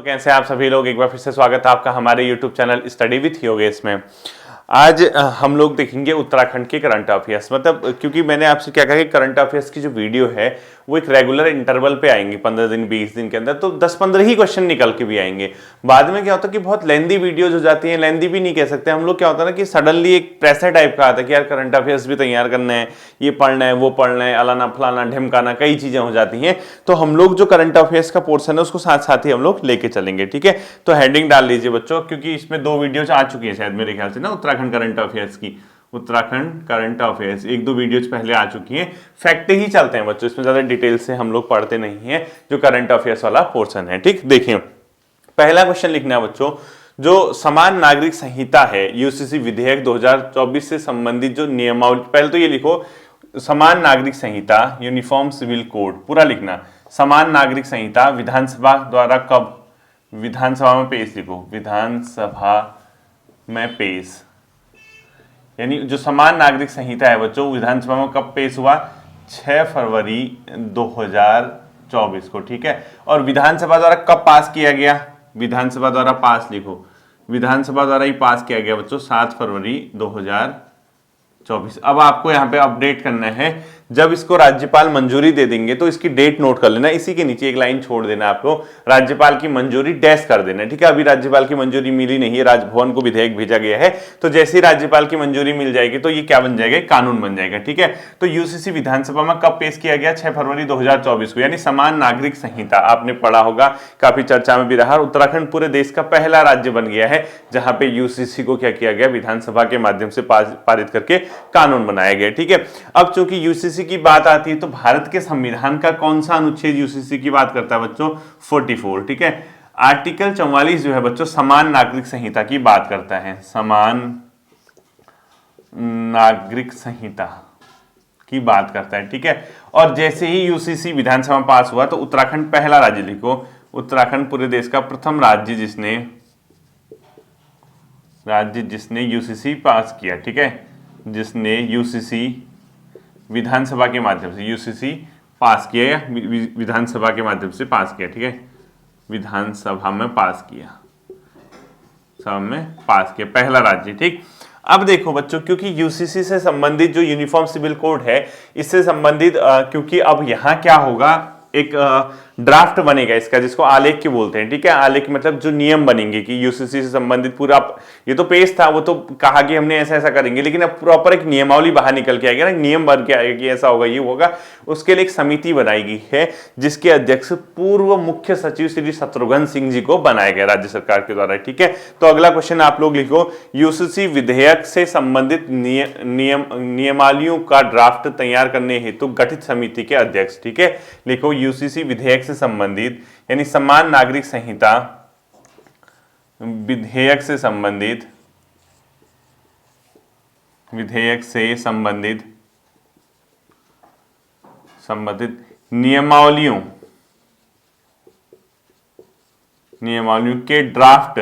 कैसे हैं आप सभी लोग। एक बार फिर से स्वागत है आपका हमारे YouTube channel study with Yogesh में। आज हम लोग देखेंगे उत्तराखंड के करंट अफेयर्स। मतलब क्योंकि मैंने आपसे क्या कहा कि करंट अफेयर्स की जो वीडियो है वो एक रेगुलर इंटरवल पे आएंगे, 15 दिन 20 दिन के अंदर, तो 10-15 ही क्वेश्चन निकल के भी आएंगे। बाद में क्या होता है कि बहुत लेंदी वीडियोज हो जाती हैं, लेंदी भी नहीं कह सकते हम लोग। क्या होता है ना कि सडनली एक प्रेशर टाइप का आता है कि यार करंट अफेयर्स भी तैयार करना है, ये पढ़ना है, वो पढ़ना है, अलाना फलाना ढिमकाना, कई चीजें हो जाती हैं। तो हम लोग जो करंट अफेयर्स का पोर्शन है उसको साथ साथ ही हम लोग लेके चलेंगे, ठीक है। तो हेडिंग डाल लीजिए बच्चों, क्योंकि इसमें 2 वीडियोज आ चुकी है शायद मेरे ख्याल से ना, उत्तराखंड करंट अफेयर्स की। उत्तराखंड करंट अफेयर्स 1-2 वीडियोज पहले आ चुकी हैं। फैक्ट ही चलते हैं बच्चों, इसमें ज्यादा डिटेल से हम लोग पढ़ते नहीं हैं, जो करंट अफेयर्स वाला पोर्शन है, ठीक। देखिए पहला क्वेश्चन लिखना है बच्चों, जो समान नागरिक संहिता है, यूसीसी विधेयक 2024 से संबंधित जो नियमावली, पहले तो ये लिखो समान नागरिक संहिता, यूनिफॉर्म सिविल कोड, पूरा लिखना। समान नागरिक संहिता विधानसभा द्वारा कब, विधानसभा में पेश लिखो, विधानसभा में पेश, यानी जो समान नागरिक संहिता है बच्चों विधानसभा में कब पेश हुआ, 6 फरवरी 2024 को, ठीक है। और विधानसभा द्वारा कब पास किया गया, विधानसभा द्वारा पास लिखो, विधानसभा द्वारा ही पास किया गया बच्चों 7 फरवरी 2024। अब आपको यहाँ पे अपडेट करना है, जब इसको राज्यपाल मंजूरी दे देंगे तो इसकी डेट नोट कर लेना, इसी के नीचे एक लाइन छोड़ देना आपको, राज्यपाल की मंजूरी डैश कर देना, ठीक है। अभी राज्यपाल की मंजूरी मिली नहीं है, राजभवन को विधेयक भेजा गया है, तो जैसे ही राज्यपाल की मंजूरी मिल जाएगी तो ये क्या बन जाएगा, कानून बन जाएगा, ठीक है। तो यूसीसी विधानसभा में कब पेश किया गया, 6 फरवरी 2024 को, यानी समान नागरिक संहिता आपने पढ़ा होगा, काफी चर्चा में भी रहा। उत्तराखंड पूरे देश का पहला राज्य बन गया है जहां पे यूसीसी को क्या किया गया, विधानसभा के माध्यम से पारित करके कानून बनाया गया, ठीक है। अब चूंकि यूसीसी की बात आती है तो भारत के संविधान का कौन सा अनुच्छेद यूसीसी की बात करता है बच्चों, 44, ठीक है। आर्टिकल 44 जो है बच्चों समान नागरिक संहिता की बात करता है, समान नागरिक संहिता की बात करता है, ठीक है। और जैसे ही यूसीसी विधानसभा पास हुआ तो उत्तराखंड पहला राज्य लिखो, उत्तराखंड पूरे देश का प्रथम राज्य जिसने यूसीसी पास किया, ठीक है, जिसने यूसीसी विधानसभा के माध्यम से यूसीसी पास किया या विधानसभा के माध्यम से पास किया, ठीक है, विधानसभा में पास किया, सभा में पास किया, पहला राज्य, ठीक। अब देखो बच्चों, क्योंकि यूसीसी से संबंधित जो यूनिफॉर्म सिविल कोड है, इससे संबंधित क्योंकि अब यहाँ क्या होगा, एक ड्राफ्ट बनेगा इसका, जिसको आलेख के बोलते हैं, ठीक है। आलेख मतलब जो नियम बनेंगे कि यूसीसी से संबंधित पूरा, ये तो पेश था, वो तो कहा कि हमने ऐसा ऐसा करेंगे, लेकिन अब प्रॉपर एक नियमावली बाहर निकल के आएगी ना, नियम बन के आएगा कि ऐसा होगा, ये होगा। उसके लिए एक समिति बनाई गई है जिसके अध्यक्ष पूर्व मुख्य सचिव श्री शत्रुघ्न सिंह जी को बनाया गया राज्य सरकार के द्वारा, ठीक है। तो अगला क्वेश्चन आप लोग लिखो, यूसीसी विधेयक से संबंधित नियमावलियों का ड्राफ्ट तैयार करने हेतु गठित समिति के अध्यक्ष, ठीक है। लिखो यूसीसी विधेयक से संबंधित, यानी समान नागरिक संहिता विधेयक से संबंधित नियमावलियों के ड्राफ्ट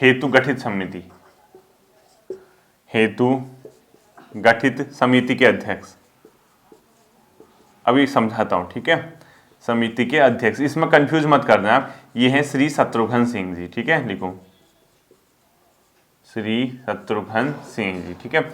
हेतु गठित समिति के अध्यक्ष, अभी समझाता हूं, ठीक है। समिति के अध्यक्ष, इसमें कंफ्यूज मत करना आप, ये है श्री शत्रुघ्न सिंह जी, ठीक है, लिखो श्री शत्रुघ्न सिंह जी, ठीक है।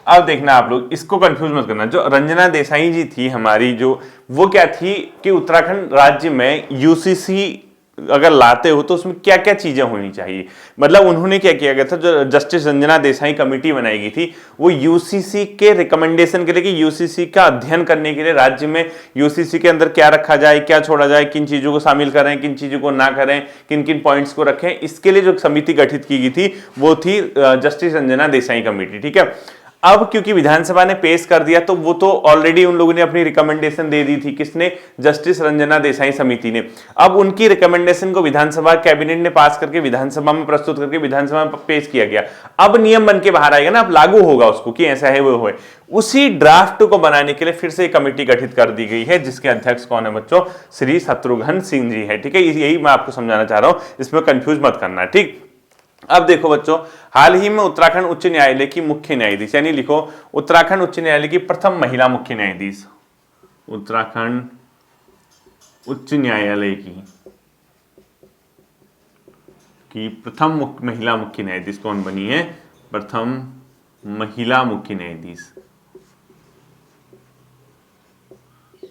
अब देखना आप लोग, इसको कंफ्यूज मत करना। जो रंजना देसाई जी थी हमारी, जो वो क्या थी कि उत्तराखंड राज्य में यूसीसी अगर लाते हो तो उसमें क्या क्या चीजें होनी चाहिए, मतलब उन्होंने क्या किया गया था, जो जस्टिस रंजना देसाई कमेटी बनाई गई थी, वो यूसीसी के रिकमेंडेशन के लिए, कि यूसीसी का अध्ययन करने के लिए राज्य में यूसीसी के अंदर क्या रखा जाए, क्या छोड़ा जाए, किन चीजों को शामिल करें, किन चीजों को ना करें, किन किन पॉइंट्स को रखें, इसके लिए जो समिति गठित की गई थी वो थी जस्टिस रंजना देसाई कमेटी, ठीक है। अब क्योंकि विधानसभा ने पेश कर दिया तो वो तो ऑलरेडी उन लोगों ने अपनी रिकमेंडेशन दे दी थी, किसने, जस्टिस रंजना देसाई समिति ने। अब उनकी रिकमेंडेशन को विधानसभा कैबिनेट ने पास करके विधानसभा में प्रस्तुत करके विधानसभा में पेश किया गया। अब नियम बन के बाहर आएगा ना, अब लागू होगा उसको कि ऐसा है वो है। उसी ड्राफ्ट को बनाने के लिए फिर से एक कमेटी गठित कर दी गई है, जिसके अध्यक्ष कौन है बच्चों, श्री शत्रुघ्न सिंह जी है, ठीक है। यही मैं आपको समझाना चाह रहा हूं, इसमें कंफ्यूज मत करना, ठीक। अब देखो बच्चों, हाल ही में उत्तराखंड उच्च न्यायालय की मुख्य न्यायाधीश, यानी लिखो उत्तराखंड उच्च न्यायालय की प्रथम महिला मुख्य न्यायाधीश, उत्तराखंड उच्च न्यायालय की प्रथम महिला मुख्य न्यायाधीश कौन बनी है? प्रथम महिला मुख्य न्यायाधीश,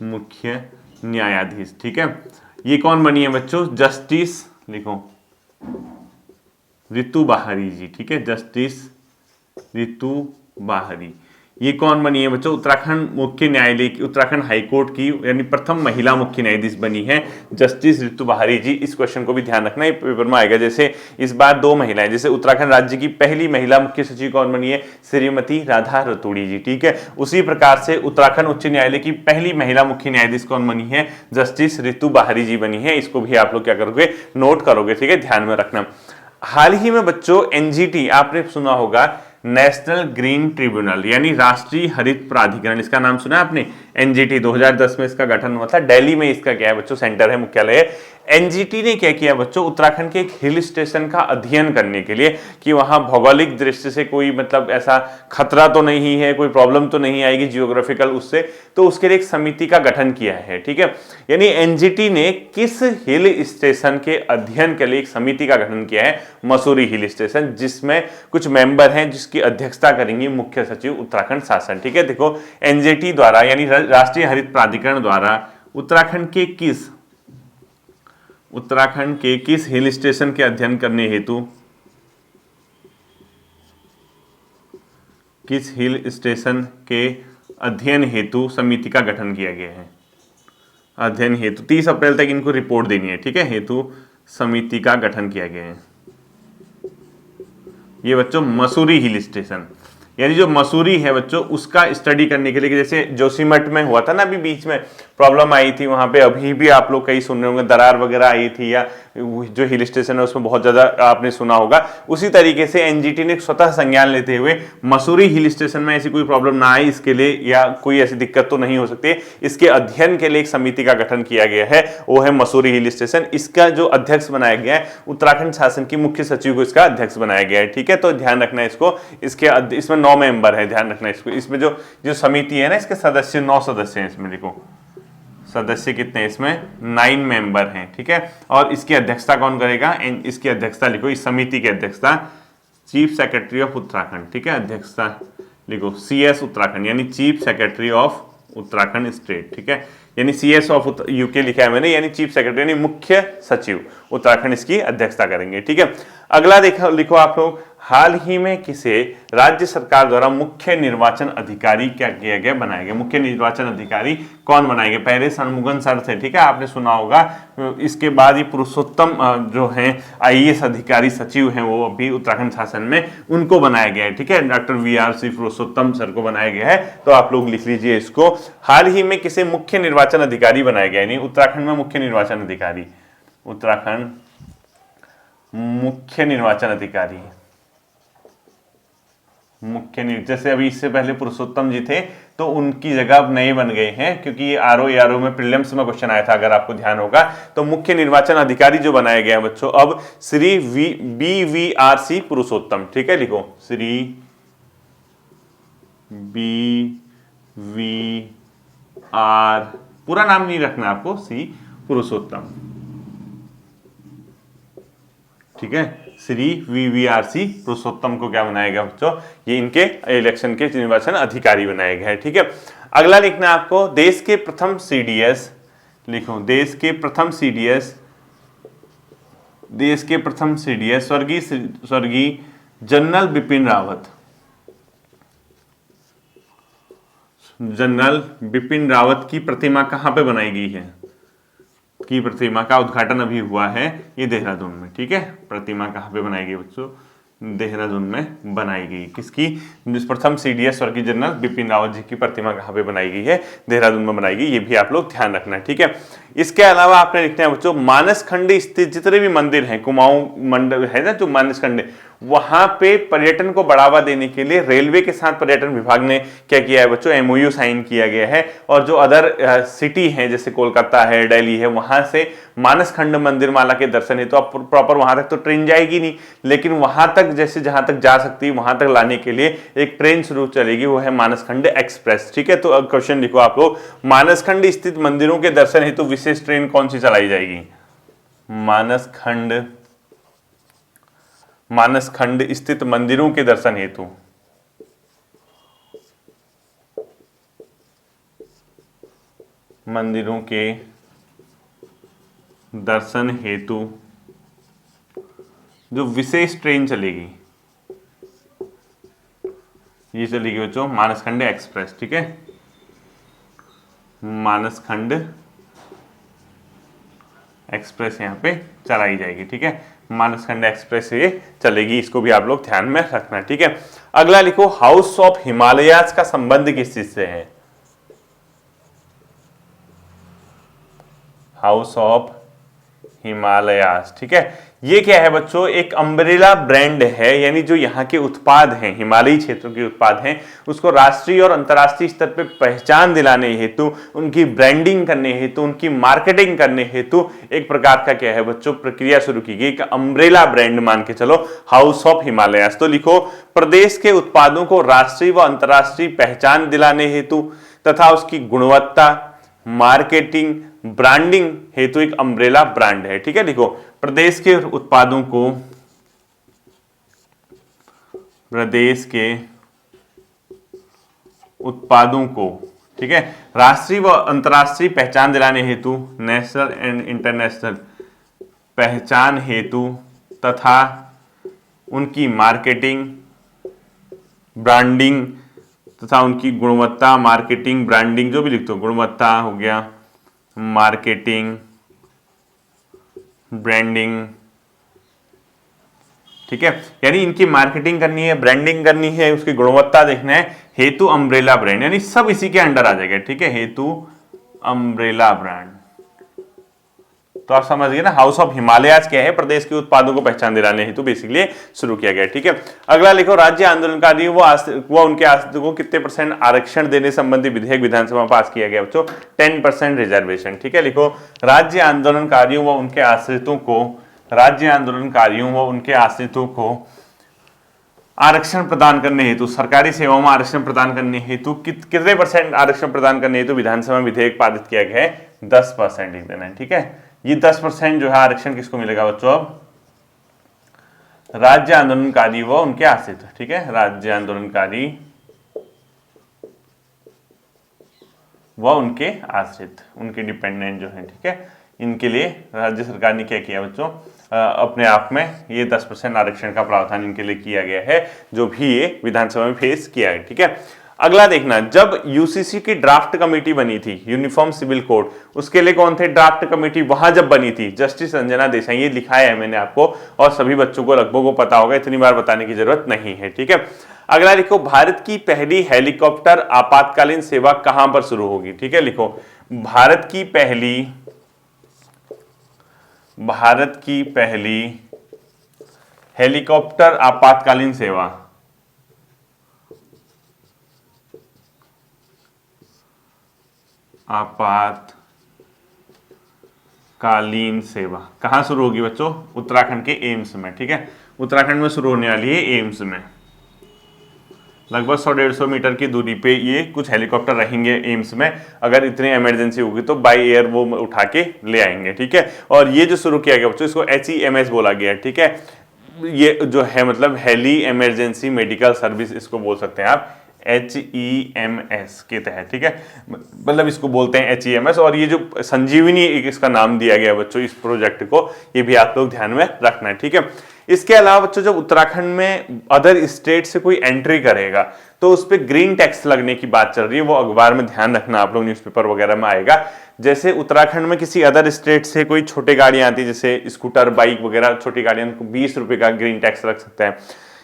मुख्य न्यायाधीश। ठीक है, ये कौन बनी है बच्चों? जस्टिस, लिखो, रितु बाहरी जी। ठीक है, जस्टिस रितु बाहरी। ये कौन बनी है बच्चों? उत्तराखंड मुख्य न्यायालय की, उत्तराखंड हाईकोर्ट की यानी प्रथम महिला मुख्य न्यायाधीश बनी है जस्टिस रितु बाहरी जी। इस क्वेश्चन को भी ध्यान रखना, ये पेपर में आएगा। जैसे इस बार 2 महिलाएं, जैसे उत्तराखंड राज्य की पहली महिला मुख्य सचिव कौन बनी है? श्रीमती राधा रतूड़ी जी। ठीक है, उसी प्रकार से उत्तराखंड उच्च न्यायालय की पहली महिला मुख्य न्यायाधीश कौन बनी है? जस्टिस रितु बाहरी जी बनी है। इसको भी आप लोग क्या करोगे? नोट करोगे। ठीक है, ध्यान में रखना। हाल ही में बच्चों एनजीटी आपने सुना होगा, नेशनल ग्रीन ट्रिब्यूनल यानी राष्ट्रीय हरित प्राधिकरण, इसका नाम सुना है आपने? एनजीटी 2010 में इसका गठन हुआ था। दिल्ली में इसका क्या है बच्चों? सेंटर है, मुख्यालय है। एनजीटी ने क्या किया बच्चों? उत्तराखंड के एक हिल स्टेशन का अध्ययन करने के लिए कि वहां भौगोलिक दृष्टि से कोई मतलब ऐसा खतरा तो नहीं है, कोई प्रॉब्लम तो नहीं आएगी जियोग्राफिकल उससे, तो उसके लिए एक समिति का गठन किया है। ठीक है, यानी एनजीटी ने किस हिल स्टेशन के अध्ययन के लिए एक समिति का गठन किया है? मसूरी हिल स्टेशन, जिसमें कुछ मेंबर हैं जिसकी अध्यक्षता करेंगे मुख्य सचिव उत्तराखंड शासन। ठीक है, देखो एनजीटी द्वारा यानी राष्ट्रीय हरित प्राधिकरण द्वारा उत्तराखंड के किस हिल स्टेशन के अध्ययन करने हेतु, किस हिल स्टेशन के अध्ययन हेतु समिति का गठन किया गया है? अध्ययन हेतु 30 अप्रैल तक इनको रिपोर्ट देनी है। ठीक है, हेतु समिति का गठन किया गया है। ये बच्चों मसूरी हिल स्टेशन, यानी जो मसूरी है बच्चों उसका स्टडी करने के लिए, जैसे जोशीमठ में हुआ था ना, अभी बीच में प्रॉब्लम आई थी वहां पे, अभी भी आप लोग कहीं सुन रहे होंगे, दरार वगैरह आई थी, या जो हिल स्टेशन है उसमें बहुत ज्यादा आपने सुना होगा। उसी तरीके से एनजीटी ने स्वतः संज्ञान लेते हुए मसूरी हिल स्टेशन में ऐसी कोई प्रॉब्लम ना आई इसके लिए, या कोई ऐसी दिक्कत तो नहीं हो सकती, इसके अध्ययन के लिए एक समिति का गठन किया गया है, वो है मसूरी हिल स्टेशन। इसका जो अध्यक्ष बनाया गया है, उत्तराखंड शासन की मुख्य सचिव को इसका अध्यक्ष बनाया गया है। ठीक है, तो ध्यान रखना इसको, इसमें 9 मेंबर है, ध्यान रखना इसको। इसमें जो समिति है ना, इसके सदस्य 9 सदस्य हैं इसमें। देखो सदस्य कितने हैं इसमें? 9 मेंबर हैं। ठीक है, और इसकी अध्यक्षता कौन करेगा? इसकी अध्यक्षता लिखो, इस समिति की अध्यक्षता चीफ सेक्रेटरी ऑफ उत्तराखंड। ठीक है, अध्यक्षता लिखो CS उत्तराखंड, यानी chief secretary of Uttarakhand state. ठीक है, यानी CS ऑफ यूके लिखा है मैंने, यानी चीफ सेक्रेटरी यानी मुख्य सचिव उत्तराखंड इसकी अध्यक्षता करेंगे। ठीक है, अगला लिखो आप लोग, हाल ही में किसे राज्य सरकार द्वारा मुख्य निर्वाचन अधिकारी क्या किया गया? बनाया गया। मुख्य निर्वाचन अधिकारी कौन बनाएंगे? पहले षणमुगम सर थे। ठीक है, आपने सुना होगा। इसके बाद ये पुरुषोत्तम जो हैं IAS अधिकारी सचिव हैं, वो अभी उत्तराखंड शासन में, उनको बनाया गया है। ठीक है, डॉक्टर VRC पुरुषोत्तम सर को बनाया गया है, तो आप लोग लिख लीजिए इसको। हाल ही में किसे मुख्य निर्वाचन अधिकारी बनाया गया? यानी उत्तराखंड में मुख्य निर्वाचन अधिकारी, उत्तराखंड मुख्य निर्वाचन अधिकारी, जैसे अभी इससे पहले पुरुषोत्तम जी थे, तो उनकी जगह अब नए बन गए हैं, क्योंकि ये RO में प्रीलिम्स में क्वेश्चन आया था, अगर आपको ध्यान होगा। तो मुख्य निर्वाचन अधिकारी जो बनाया गया है बच्चों, अब श्री BVRC पुरुषोत्तम। ठीक है, लिखो श्री BVR, पूरा नाम नहीं रखना आपको, C पुरुषोत्तम। ठीक है, श्री VVRC पुरुषोत्तम को क्या बनाया गया बच्चों? ये इनके इलेक्शन के निर्वाचन अधिकारी बनाए गए हैं। ठीक है, अगला लिखना है आपको, देश के प्रथम CDS, लिखो देश के प्रथम CDS स्वर्गीय जनरल बिपिन रावत की प्रतिमा कहां पे बनाई गई है? की प्रतिमा का उद्घाटन अभी हुआ है, ये देहरादून में। ठीक है, प्रतिमा कहाँ पे बनाई गई बच्चों? देहरादून में बनाई गई। किसकी? प्रथम CDS स्वर्गीय जनरल बिपिन रावत जी की प्रतिमा कहाँ पे बनाई गई है? देहरादून में बनाई गई। ये भी आप लोग ध्यान रखना है। ठीक है, इसके अलावा आपने लिखना है बच्चों, मानस खंड स्थित जितने भी मंदिर हैं, कुमाऊं मंडल है ना जो मानस खंड, वहां पे पर्यटन को बढ़ावा देने के लिए रेलवे के साथ पर्यटन विभाग ने क्या किया है बच्चों, एमओयू साइन किया गया है। और जो अदर सिटी हैं जैसे कोलकाता है, दिल्ली है, वहां से मानस खंड मंदिर माला के दर्शन है, तो अब प्रॉपर वहां तक तो ट्रेन जाएगी नहीं, लेकिन वहां तक जैसे जहां तक जा सकती है वहां तक लाने के लिए एक ट्रेन शुरू चलेगी, वो है मानस खंड एक्सप्रेस। ठीक है, तो अब क्वेश्चन लिखो आप लोग, मानस खंड स्थित मंदिरों के दर्शन हेतु विशेष ट्रेन कौन सी चलाई जाएगी? मानस खंड स्थित मंदिरों के दर्शन हेतु जो विशेष ट्रेन चलेगी, ये चलेगी बच्चों मानस खंड एक्सप्रेस। ठीक है, मानस खंड एक्सप्रेस यहाँ पे चलाई जाएगी। ठीक है, मानस खंड एक्सप्रेस ये चलेगी, इसको भी आप लोग ध्यान में रखना। ठीक है, अगला लिखो, हाउस ऑफ हिमालयाज का संबंध किस चीज से है? हाउस ऑफ हिमालयाज, ठीक है, ये क्या है बच्चों? एक अम्ब्रेला ब्रांड है, यानी जो यहाँ के उत्पाद हैं, हिमालयी क्षेत्रों के उत्पाद हैं, उसको राष्ट्रीय और अंतर्राष्ट्रीय स्तर पे पहचान दिलाने हेतु, उनकी ब्रांडिंग करने हेतु, उनकी मार्केटिंग करने हेतु एक प्रकार का क्या है बच्चों, प्रक्रिया शुरू की गई। एक अम्ब्रेला ब्रांड मान के चलो, हाउस ऑफ हिमालयाज। तो लिखो, प्रदेश के उत्पादों को राष्ट्रीय व अंतर्राष्ट्रीय पहचान दिलाने हेतु तथा उसकी गुणवत्ता, मार्केटिंग, ब्रांडिंग हेतु एक अम्ब्रेला ब्रांड है। ठीक है, लिखो, प्रदेश के उत्पादों को ठीक है, राष्ट्रीय व अंतर्राष्ट्रीय पहचान दिलाने हेतु, नेशनल एंड इंटरनेशनल पहचान हेतु तथा उनकी मार्केटिंग, ब्रांडिंग तथा उनकी गुणवत्ता, मार्केटिंग, ब्रांडिंग, जो भी लिखते हो, गुणवत्ता हो गया, मार्केटिंग, ब्रांडिंग। ठीक है, यानी इनकी मार्केटिंग करनी है, ब्रांडिंग करनी है, उसकी गुणवत्ता देखना है, हेतु अम्ब्रेला ब्रांड, यानी सब इसी के अंडर आ जाएगा। ठीक है, हेतु अम्ब्रेला ब्रांड। तो आप समझ गए ना, हाउस ऑफ हिमालयाज क्या है? प्रदेश के उत्पादों को पहचान दिलाने हेतु बेसिकली शुरू किया गया। ठीक है, अगला लिखो, राज्य आंदोलनकारी व उनके आश्रितों को कितने % आरक्षण देने संबंधी विधेयक विधानसभा में पास किया गया बच्चों? 10% रिजर्वेशन। ठीक है, लिखो, राज्य आंदोलनकारियों व उनके आश्रितों को आरक्षण प्रदान करने हेतु, सरकारी सेवाओं में आरक्षण प्रदान करने हेतु कितने % आरक्षण प्रदान करने हेतु विधानसभा में विधेयक पारित किया गया है? 10% लिख देना है। ठीक है, ये 10% जो है आरक्षण किसको मिलेगा बच्चों? अब राज्य आंदोलनकारी व उनके आश्रित। ठीक है, राज्य आंदोलनकारी व उनके आश्रित, उनके डिपेंडेंट जो है, ठीक है, इनके लिए राज्य सरकार ने क्या किया बच्चों? अपने आप में ये 10% आरक्षण का प्रावधान इनके लिए किया गया है, जो भी ये विधानसभा में फेस किया है। ठीक है, अगला देखना, जब यूसीसी की ड्राफ्ट कमेटी बनी थी, यूनिफॉर्म सिविल कोड, उसके लिए कौन थे ड्राफ्ट कमेटी? वहां जब बनी थी जस्टिस अंजना देसाई, ये लिखाया है मैंने आपको और सभी बच्चों को लगभग को पता होगा, इतनी बार बताने की जरूरत नहीं है। ठीक है, अगला लिखो, भारत की पहली हेलीकॉप्टर आपातकालीन सेवा कहां पर शुरू होगी? ठीक है, लिखो, भारत की पहली हेलीकॉप्टर आपातकालीन सेवा कहां शुरू होगी बच्चों? उत्तराखंड के एम्स में। ठीक है, उत्तराखंड में शुरू होने वाली है, एम्स में। लगभग 100-150 मीटर की दूरी पे ये कुछ हेलीकॉप्टर रहेंगे एम्स में, अगर इतनी इमरजेंसी होगी तो बाय एयर वो उठा के ले आएंगे। ठीक है, और ये जो शुरू किया गया बच्चों, इसको HEMS बोला गया है। ठीक है, ये जो है मतलब हेली इमरजेंसी मेडिकल सर्विस इसको बोल सकते हैं आप, HEMS के तहत। ठीक है, मतलब इसको बोलते हैं HEMS, और ये जो संजीवनी एक इसका नाम दिया गया बच्चों इस प्रोजेक्ट को, ये भी आप लोग ध्यान में रखना है। ठीक है, इसके अलावा बच्चों जब उत्तराखंड में अदर स्टेट से कोई एंट्री करेगा तो उस पर ग्रीन टैक्स लगने की बात चल रही है, वो अखबार में ध्यान रखना आप लोग, न्यूज़पेपर वगैरह में आएगा। जैसे उत्तराखंड में किसी अदर स्टेट से कोई छोटी गाड़ियां आती है, जैसे स्कूटर, बाइक वगैरह छोटी गाड़ियां, उनको 20 रुपए का ग्रीन टैक्स लग सकता है।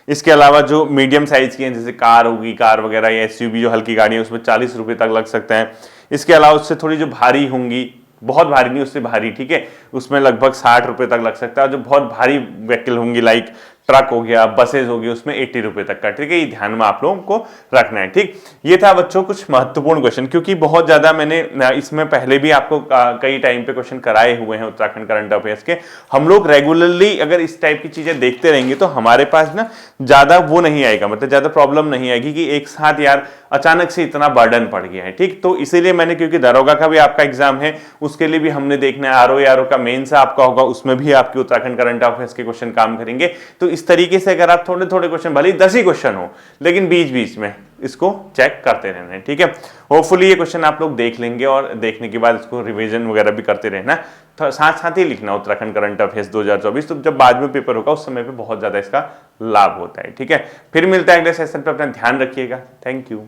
इसके अलावा जो मीडियम साइज की हैं, जैसे कार होगी, कार वगैरह, या SUV जो हल्की गाड़ी है, उसमें 40 रुपए तक लग सकते हैं। इसके अलावा उससे थोड़ी जो भारी होंगी, बहुत भारी नहीं, उससे भारी, ठीक है, उसमें लगभग 60 रुपए तक लग सकता है। जो बहुत भारी व्हीकल होंगी लाइक ट्रक हो गया, बसेज हो गई, उसमें 80 रुपए तक का, ठीक है, ये ध्यान में आप लोगों को रखना है। ठीक, ये था बच्चों कुछ महत्वपूर्ण क्वेश्चन, क्योंकि बहुत ज्यादा मैंने इसमें पहले भी आपको कई टाइम पे क्वेश्चन कराए हुए हैं उत्तराखंड करंट अफेयर्स के। हम लोग रेगुलरली अगर इस टाइप की चीजें देखते रहेंगे तो हमारे पास ना ज्यादा वो नहीं आएगा, मतलब ज्यादा प्रॉब्लम नहीं आएगी कि एक साथ यार अचानक से इतना बर्डन पड़ गया है। ठीक, तो इसीलिए मैंने, क्योंकि दरोगा का भी आपका एग्जाम है, उसके लिए भी हमने देखना है, आरओ का मेंस आपका होगा, उसमें भी आपके उत्तराखंड करंट अफेयर्स के क्वेश्चन काम करेंगे। तो इस तरीके से अगर आप थोड़े थोड़े क्वेश्चन, भले ही 10 ही क्वेश्चन हो, लेकिन बीच बीच में इसको चेक करते रहना है। ठीक है, होपफुली ये क्वेश्चन आप लोग देख लेंगे और देखने के बाद इसको रिवीजन वगैरह भी करते रहना, तो साथ साथ ही लिखना उत्तराखंड करंट अफेयर्स 2024, तो जब बाद में पेपर होगा उस समय पे बहुत ज्यादा इसका लाभ होता है। ठीक है, फिर मिलता है अगले सेशन पे, अपना ध्यान रखिएगा। Thank you.